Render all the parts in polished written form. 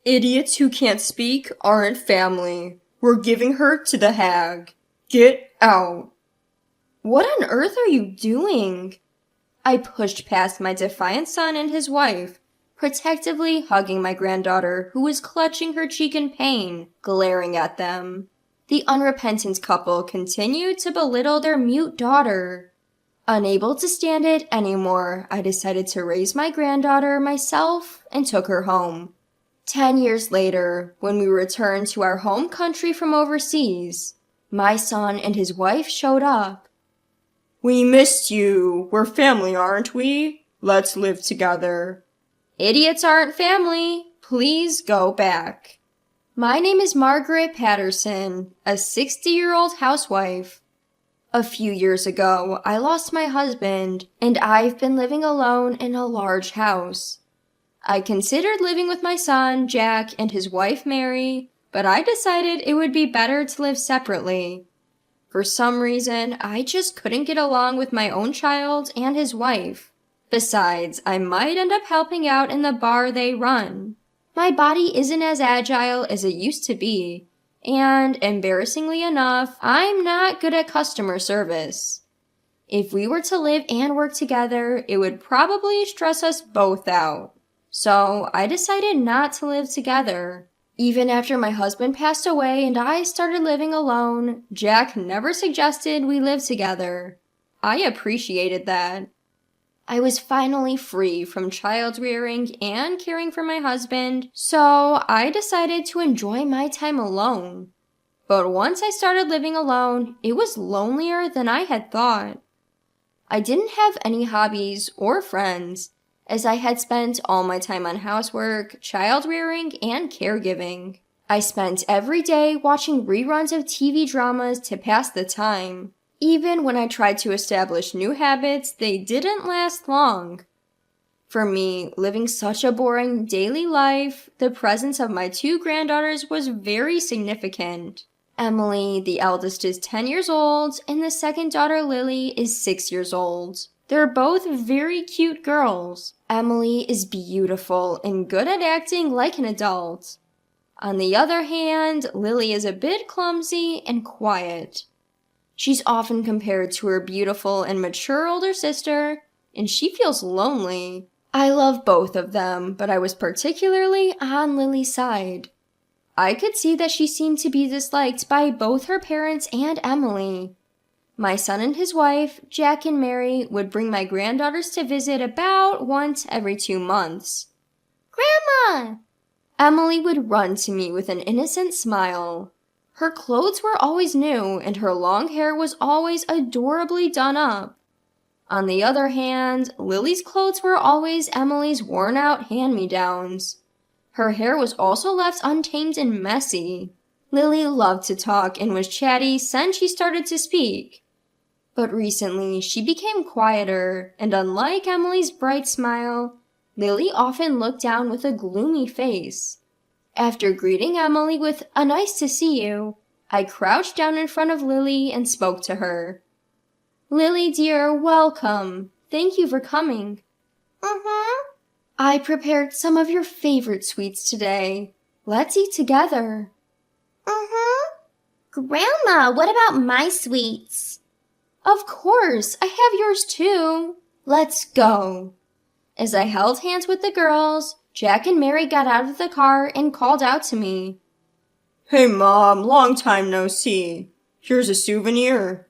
Idiots who can't speak aren't family. We're giving her to the hag. Get out. What on earth are you doing? I pushed past my defiant son and his wife, protectively hugging my granddaughter who was clutching her cheek in pain, glaring at them. The unrepentant couple continued to belittle their mute daughter. Unable to stand it anymore, I decided to raise my granddaughter myself and took her home. 10 years later, when we returned to our home country from overseas, my son and his wife showed up. We missed you. We're family, aren't we? Let's live together. Idiots aren't family. Please go back. My name is Margaret Patterson, a 60-year-old housewife. A few years ago, I lost my husband, and I've been living alone in a large house. I considered living with my son, Jack, and his wife, Mary, but I decided it would be better to live separately. For some reason, I just couldn't get along with my own child and his wife. Besides, I might end up helping out in the bar they run. My body isn't as agile as it used to be, and, embarrassingly enough, I'm not good at customer service. If we were to live and work together, it would probably stress us both out. So, I decided not to live together. Even after my husband passed away and I started living alone, Jack never suggested we live together. I appreciated that. I was finally free from child rearing and caring for my husband, so I decided to enjoy my time alone. But once I started living alone, it was lonelier than I had thought. I didn't have any hobbies or friends, as I had spent all my time on housework, child rearing, and caregiving. I spent every day watching reruns of TV dramas to pass the time. Even when I tried to establish new habits, they didn't last long. For me, living such a boring daily life, the presence of my two granddaughters was very significant. Emily, the eldest, is 10 years old, and the second daughter, Lily, is 6 years old. They're both very cute girls. Emily is beautiful and good at acting like an adult. On the other hand, Lily is a bit clumsy and quiet. She's often compared to her beautiful and mature older sister, and she feels lonely. I love both of them, but I was particularly on Lily's side. I could see that she seemed to be disliked by both her parents and Emily. My son and his wife, Jack and Mary, would bring my granddaughters to visit about once every 2 months. Grandma! Emily would run to me with an innocent smile. Her clothes were always new, and her long hair was always adorably done up. On the other hand, Lily's clothes were always Emily's worn-out hand-me-downs. Her hair was also left untamed and messy. Lily loved to talk and was chatty since she started to speak. But recently, she became quieter, and unlike Emily's bright smile, Lily often looked down with a gloomy face. After greeting Emily with a "nice to see you," I crouched down in front of Lily and spoke to her. Lily dear, welcome. Thank you for coming. I prepared some of your favorite sweets today. Let's eat together. Grandma, what about my sweets? Of course, I have yours too. Let's go. As I held hands with the girls, Jack and Mary got out of the car and called out to me. Hey Mom, long time no see. Here's a souvenir.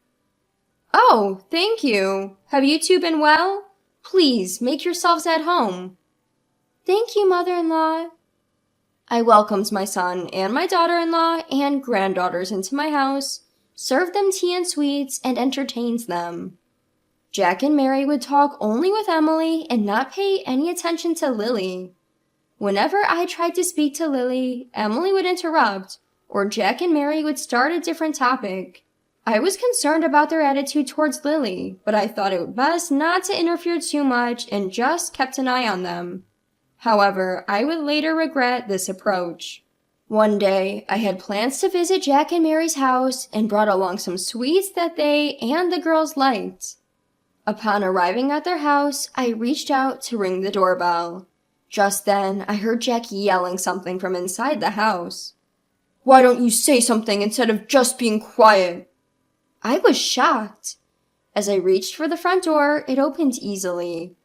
Oh, thank you. Have you two been well? Please, make yourselves at home. Thank you, Mother-in-law. I welcomed my son and my daughter-in-law and granddaughters into my house, served them tea and sweets, and entertained them. Jack and Mary would talk only with Emily and not pay any attention to Lily. Whenever I tried to speak to Lily, Emily would interrupt, or Jack and Mary would start a different topic. I was concerned about their attitude towards Lily, but I thought it best not to interfere too much and just kept an eye on them. However, I would later regret this approach. One day, I had plans to visit Jack and Mary's house and brought along some sweets that they and the girls liked. Upon arriving at their house, I reached out to ring the doorbell. Just then, I heard Jack yelling something from inside the house. "Why don't you say something instead of just being quiet?" I was shocked. As I reached for the front door, it opened easily.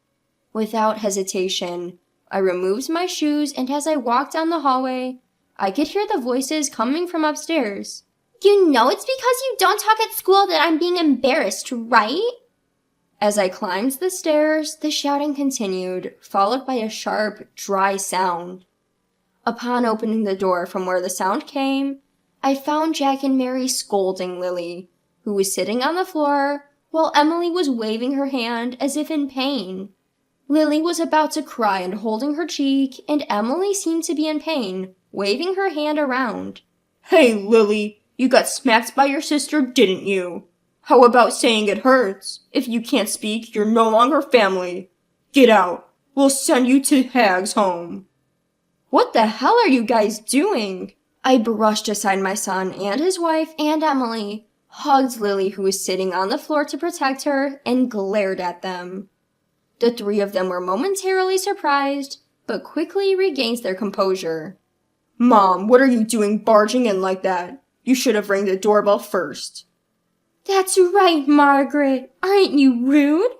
Without hesitation, I removed my shoes, and as I walked down the hallway, I could hear the voices coming from upstairs. You know it's because you don't talk at school that I'm being embarrassed, right? As I climbed the stairs, the shouting continued, followed by a sharp, dry sound. Upon opening the door from where the sound came, I found Jack and Mary scolding Lily, who was sitting on the floor, while Emily was waving her hand as if in pain. Lily was about to cry and holding her cheek, and Emily seemed to be in pain, waving her hand around. "Hey, Lily, you got smacked by your sister, didn't you? How about saying it hurts? If you can't speak, you're no longer family. Get out. We'll send you to Hag's home." What the hell are you guys doing? I brushed aside my son and his wife and Emily, hugged Lily, who was sitting on the floor to protect her, and glared at them. The three of them were momentarily surprised, but quickly regained their composure. "Mom, what are you doing barging in like that? You should have rang the doorbell first." That's right, Margaret. Aren't you rude?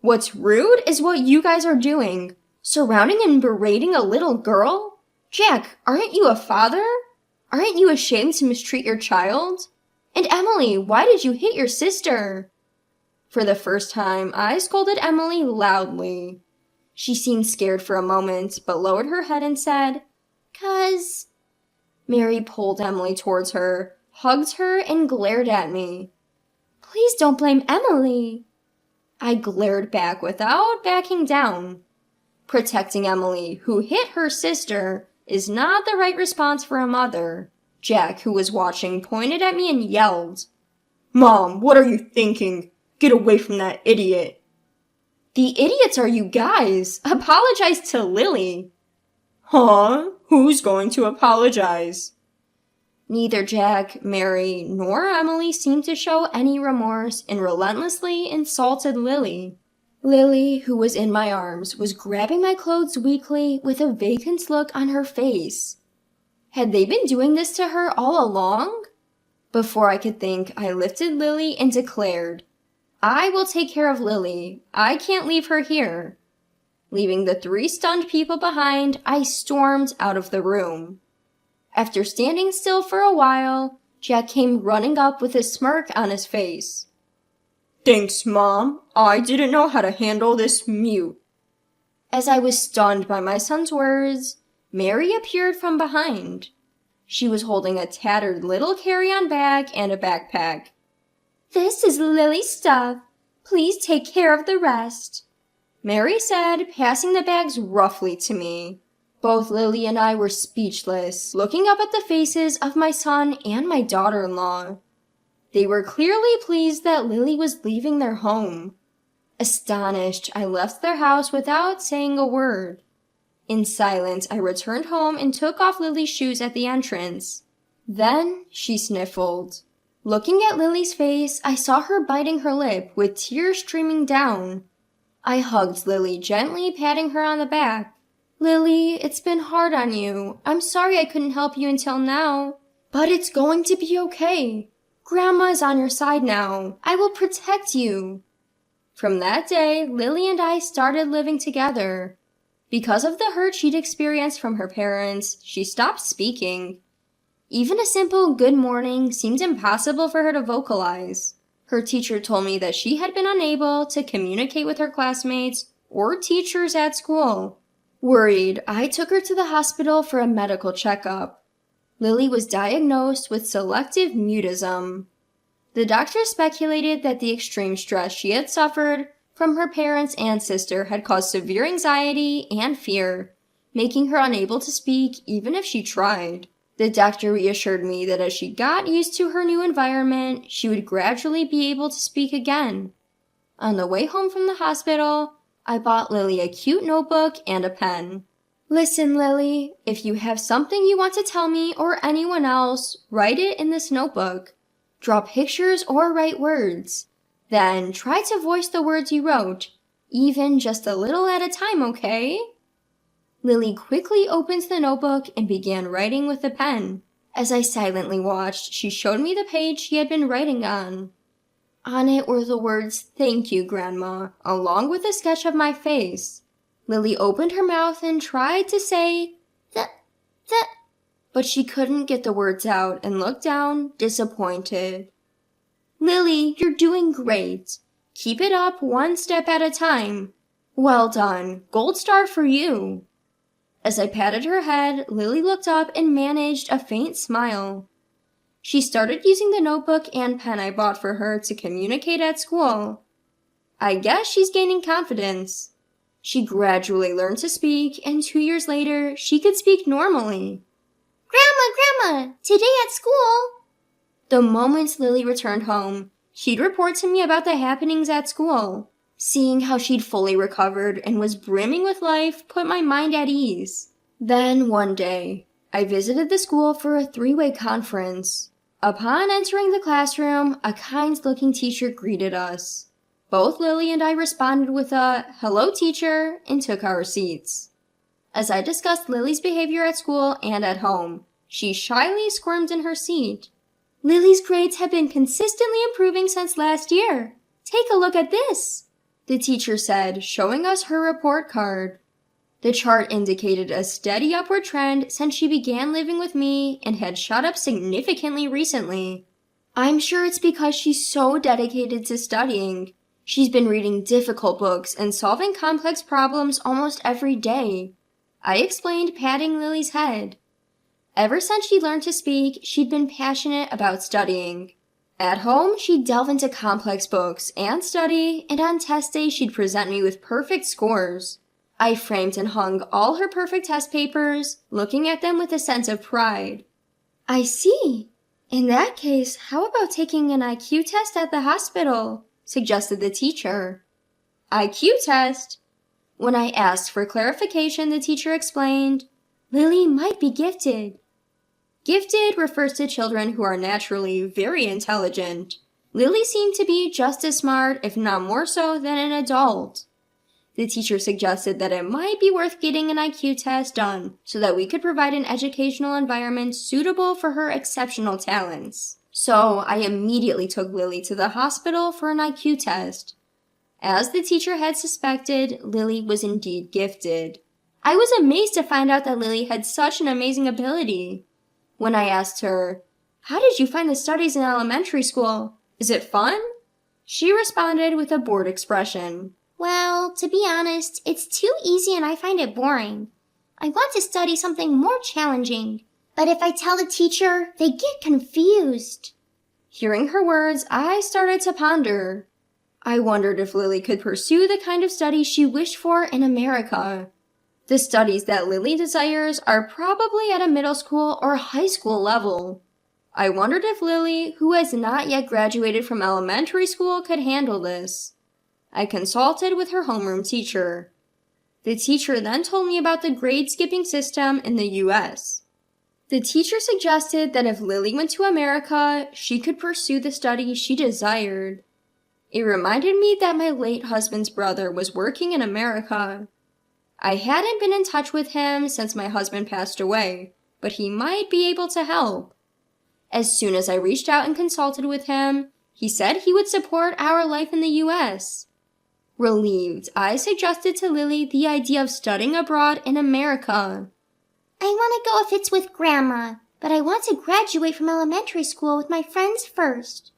What's rude is what you guys are doing. Surrounding and berating a little girl? Jack, aren't you a father? Aren't you ashamed to mistreat your child? And Emily, why did you hit your sister? For the first time, I scolded Emily loudly. She seemed scared for a moment, but lowered her head and said, "'Cause..." Mary pulled Emily towards her, hugged her, and glared at me. Please don't blame Emily. I glared back without backing down. Protecting Emily, who hit her sister, is not the right response for a mother. Jack, who was watching, pointed at me and yelled, "Mom, what are you thinking? Get away from that idiot." The idiots are you guys. Apologize to Lily. Huh? Who's going to apologize? Neither Jack, Mary, nor Emily seemed to show any remorse and relentlessly insulted Lily. Lily, who was in my arms, was grabbing my clothes weakly with a vacant look on her face. Had they been doing this to her all along? Before I could think, I lifted Lily and declared, "I will take care of Lily. I can't leave her here." Leaving the three stunned people behind, I stormed out of the room. After standing still for a while, Jack came running up with a smirk on his face. "Thanks, Mom. I didn't know how to handle this mute." As I was stunned by my son's words, Mary appeared from behind. She was holding a tattered little carry-on bag and a backpack. This is Lily's stuff. Please take care of the rest, Mary said, passing the bags roughly to me. Both Lily and I were speechless, looking up at the faces of my son and my daughter-in-law. They were clearly pleased that Lily was leaving their home. Astonished, I left their house without saying a word. In silence, I returned home and took off Lily's shoes at the entrance. Then she sniffled. Looking at Lily's face, I saw her biting her lip with tears streaming down. I hugged Lily, gently patting her on the back. "Lily, it's been hard on you. I'm sorry I couldn't help you until now. But it's going to be okay. Grandma is on your side now. I will protect you." From that day, Lily and I started living together. Because of the hurt she'd experienced from her parents, she stopped speaking. Even a simple good morning seemed impossible for her to vocalize. Her teacher told me that she had been unable to communicate with her classmates or teachers at school. Worried, I took her to the hospital for a medical checkup. Lily was diagnosed with selective mutism. The doctor speculated that the extreme stress she had suffered from her parents and sister had caused severe anxiety and fear, making her unable to speak even if she tried. The doctor reassured me that as she got used to her new environment, she would gradually be able to speak again. On the way home from the hospital, I bought Lily a cute notebook and a pen. "Listen, Lily, if you have something you want to tell me or anyone else, write it in this notebook. Draw pictures or write words. Then try to voice the words you wrote, even just a little at a time, okay?" Lily quickly opened the notebook and began writing with a pen. As I silently watched, she showed me the page she had been writing on. On it were the words, "Thank you, Grandma," along with a sketch of my face. Lily opened her mouth and tried to say, that, but she couldn't get the words out and looked down, disappointed. "Lily, you're doing great. Keep it up one step at a time. Well done. Gold star for you." As I patted her head, Lily looked up and managed a faint smile. She started using the notebook and pen I bought for her to communicate at school. I guess she's gaining confidence. She gradually learned to speak, and 2 years later, she could speak normally. Grandma, today at school. The moment Lily returned home, she'd report to me about the happenings at school. Seeing how she'd fully recovered and was brimming with life put my mind at ease. Then, one day, I visited the school for a 3-way conference. Upon entering the classroom, a kind-looking teacher greeted us. Both Lily and I responded with a "Hello, teacher," and took our seats. As I discussed Lily's behavior at school and at home, she shyly squirmed in her seat. "Lily's grades have been consistently improving since last year. Take a look at this," the teacher said, showing us her report card. The chart indicated a steady upward trend since she began living with me and had shot up significantly recently. I'm sure it's because she's so dedicated to studying. She's been reading difficult books and solving complex problems almost every day, I explained, patting Lily's head. Ever since she learned to speak, she'd been passionate about studying. At home, she'd delve into complex books and study, and on test day she'd present me with perfect scores. I framed and hung all her perfect test papers, looking at them with a sense of pride. I see. In that case, how about taking an IQ test at the hospital? Suggested the teacher. IQ test? When I asked for clarification, the teacher explained, Lily might be gifted. Gifted refers to children who are naturally very intelligent. Lily seemed to be just as smart, if not more so, than an adult. The teacher suggested that it might be worth getting an IQ test done so that we could provide an educational environment suitable for her exceptional talents. So I immediately took Lily to the hospital for an IQ test. As the teacher had suspected, Lily was indeed gifted. I was amazed to find out that Lily had such an amazing ability. When I asked her, "How did you find the studies in elementary school? Is it fun?" she responded with a bored expression. Well, to be honest, it's too easy and I find it boring. I want to study something more challenging, but if I tell the teacher, they get confused. Hearing her words, I started to ponder. I wondered if Lily could pursue the kind of studies she wished for in America. The studies that Lily desires are probably at a middle school or high school level. I wondered if Lily, who has not yet graduated from elementary school, could handle this. I consulted with her homeroom teacher. The teacher then told me about the grade skipping system in the U.S. The teacher suggested that if Lily went to America, she could pursue the study she desired. It reminded me that my late husband's brother was working in America. I hadn't been in touch with him since my husband passed away, but he might be able to help. As soon as I reached out and consulted with him, he said he would support our life in the U.S. Relieved, I suggested to Lily the idea of studying abroad in America. I want to go if it's with Grandma, but I want to graduate from elementary school with my friends first.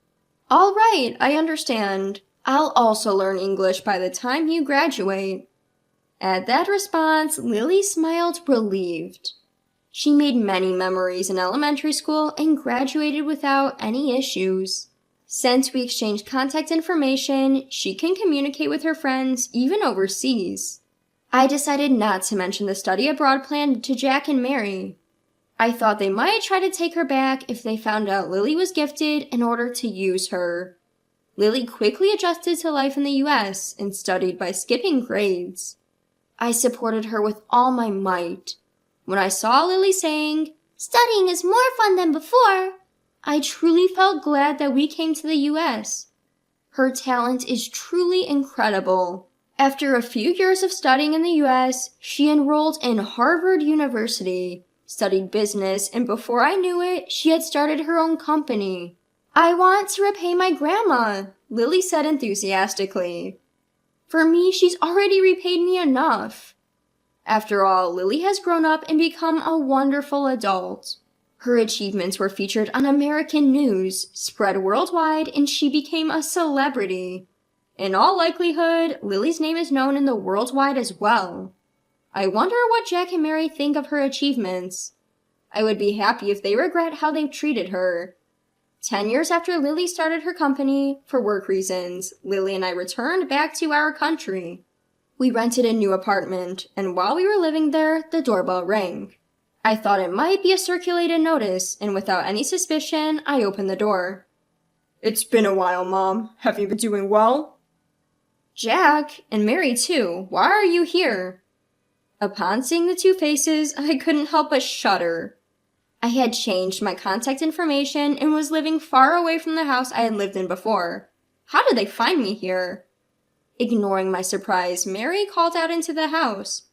All right, I understand. I'll also learn English by the time you graduate. At that response, Lily smiled relieved. She made many memories in elementary school and graduated without any issues. Since we exchanged contact information, she can communicate with her friends even overseas. I decided not to mention the study abroad plan to Jack and Mary. I thought they might try to take her back if they found out Lily was gifted in order to use her. Lily quickly adjusted to life in the U.S. and studied by skipping grades. I supported her with all my might. When I saw Lily saying, "Studying is more fun than before," I truly felt glad that we came to the U.S. Her talent is truly incredible. After a few years of studying in the US, she enrolled in Harvard University, studied business, and before I knew it, she had started her own company. I want to repay my grandma, Lily said enthusiastically. For me, she's already repaid me enough. After all, Lily has grown up and become a wonderful adult. Her achievements were featured on American news, spread worldwide, and she became a celebrity. In all likelihood, Lily's name is known in the worldwide as well. I wonder what Jack and Mary think of her achievements. I would be happy if they regret how they've treated her. 10 years after Lily started her company, for work reasons, Lily and I returned back to our country. We rented a new apartment, and while we were living there, the doorbell rang. I thought it might be a circulated notice, and without any suspicion, I opened the door. It's been a while, Mom. Have you been doing well? Jack, and Mary too, why are you here? Upon seeing the two faces, I couldn't help but shudder. I had changed my contact information and was living far away from the house I had lived in before. How did they find me here? Ignoring my surprise, Mary called out into the house.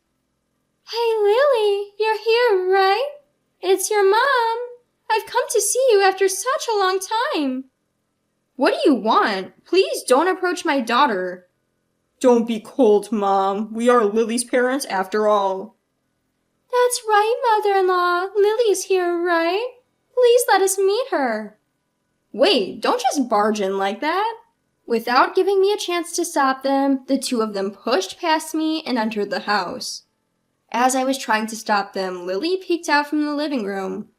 Hey, Lily, you're here, right? It's your mom. I've come to see you after such a long time. What do you want? Please don't approach my daughter. Don't be cold, Mom. We are Lily's parents after all. That's right, Mother-in-law. Lily's here, right? Please let us meet her. Wait, don't just barge in like that. Without giving me a chance to stop them, the two of them pushed past me and entered the house. As I was trying to stop them, Lily peeked out from the living room.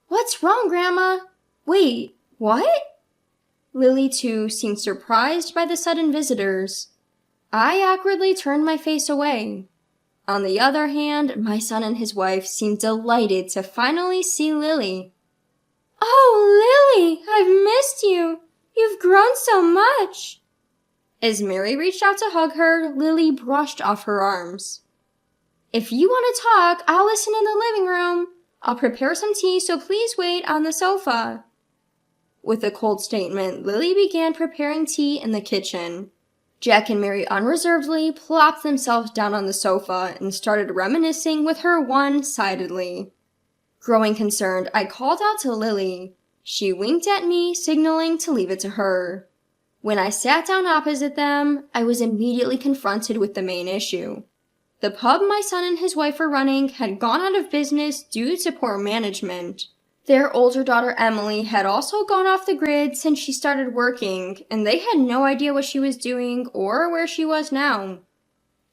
What's wrong, Grandma? Wait, what? Lily, too, seemed surprised by the sudden visitors. I awkwardly turned my face away. On the other hand, my son and his wife seemed delighted to finally see Lily. Oh, Lily, I've missed you. You've grown so much. As Mary reached out to hug her, Lily brushed off her arms. If you want to talk, I'll listen in the living room. I'll prepare some tea, so please wait on the sofa. With a cold statement, Lily began preparing tea in the kitchen. Jack and Mary unreservedly plopped themselves down on the sofa and started reminiscing with her one-sidedly. Growing concerned, I called out to Lily. She winked at me, signaling to leave it to her. When I sat down opposite them, I was immediately confronted with the main issue. The pub my son and his wife were running had gone out of business due to poor management. Their older daughter Emily had also gone off the grid since she started working, and they had no idea what she was doing or where she was now.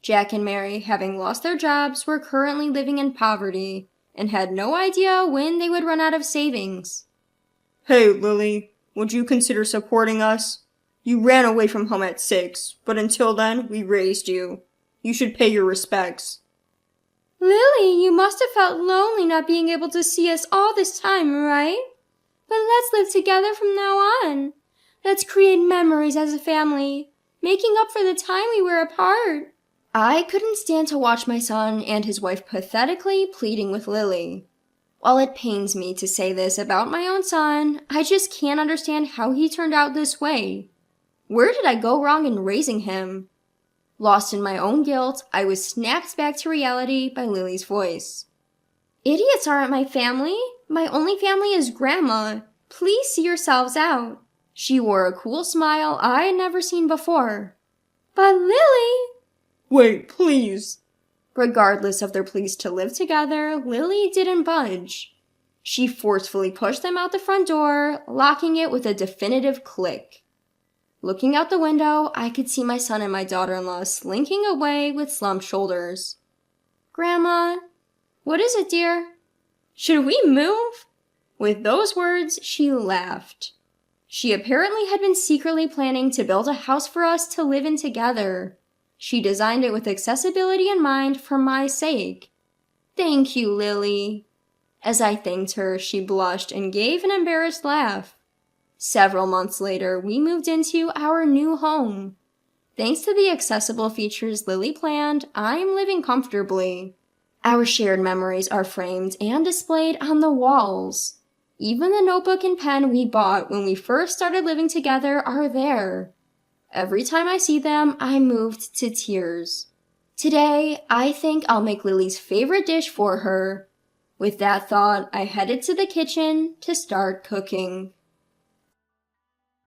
Jack and Mary, having lost their jobs, were currently living in poverty and had no idea when they would run out of savings. Hey, Lily, would you consider supporting us? You ran away from home at 6, but until then, we raised you. You should pay your respects. Lily, you must have felt lonely not being able to see us all this time, right? But let's live together from now on. Let's create memories as a family, making up for the time we were apart. I couldn't stand to watch my son and his wife pathetically pleading with Lily. While it pains me to say this about my own son, I just can't understand how he turned out this way. Where did I go wrong in raising him? Lost in my own guilt, I was snapped back to reality by Lily's voice. Idiots aren't my family. My only family is Grandma. Please see yourselves out. She wore a cool smile I had never seen before. But Lily... Wait, please. Regardless of their pleas to live together, Lily didn't budge. She forcefully pushed them out the front door, locking it with a definitive click. Looking out the window, I could see my son and my daughter-in-law slinking away with slumped shoulders. Grandma, what is it, dear? Should we move? With those words, she laughed. She apparently had been secretly planning to build a house for us to live in together. She designed it with accessibility in mind for my sake. Thank you, Lily. As I thanked her, she blushed and gave an embarrassed laugh. Several months later, we moved into our new home. Thanks to the accessible features Lily planned, I'm living comfortably. Our shared memories are framed and displayed on the walls. Even the notebook and pen we bought when we first started living together are there. Every time I see them, I'm moved to tears. Today, I think I'll make Lily's favorite dish for her. With that thought, I headed to the kitchen to start cooking.